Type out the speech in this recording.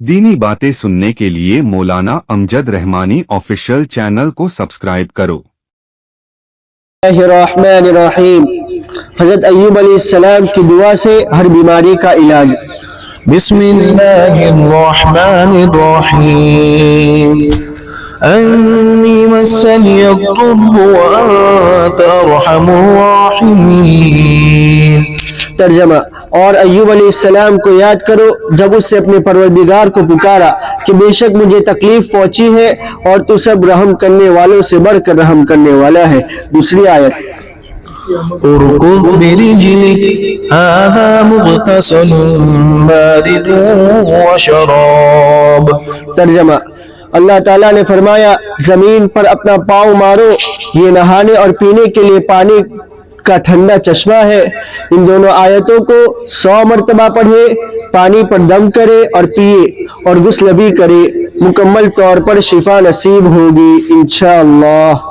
दीनी बातें सुनने के लिए मौलाना अमजद रहमानी ऑफिशियल चैनल को सब्सक्राइब करो। रहमानिर्रहीम। हजरत अय्यूब अलैहिस्सलाम की दुआ से हर बीमारी का इलाज। बिस्मिल्लाहिर्रहमानिर्रहीम। अन्नी मस्सनी अद्दुर्र व अंत अर्हमुर राहिमीन। तर्जमा, और अय्यूब अलैहिस्सलाम को याद करो जब उससे अपने परवरदिगार को पुकारा कि बेशक मुझे तकलीफ पहुंची है और तू सब रहम करने वालों से बढ़कर रहम करने वाला है। दूसरी आयत, उरकुद बिरिजलिक हाज़ा मुग़तसलुन बारिदुन व शराब। तर्जमा, अल्लाह ताला ने फरमाया जमीन पर अपना पाँव मारो, ये नहाने और पीने के लिए पानी का ठंडा चश्मा है। इन दोनों आयतों को 100 मरतबा पढ़े, पानी पर दम करे और पिए और गुस्ल भी करे, मुकम्मल तौर पर शिफा नसीब होगी इंशाअल्लाह।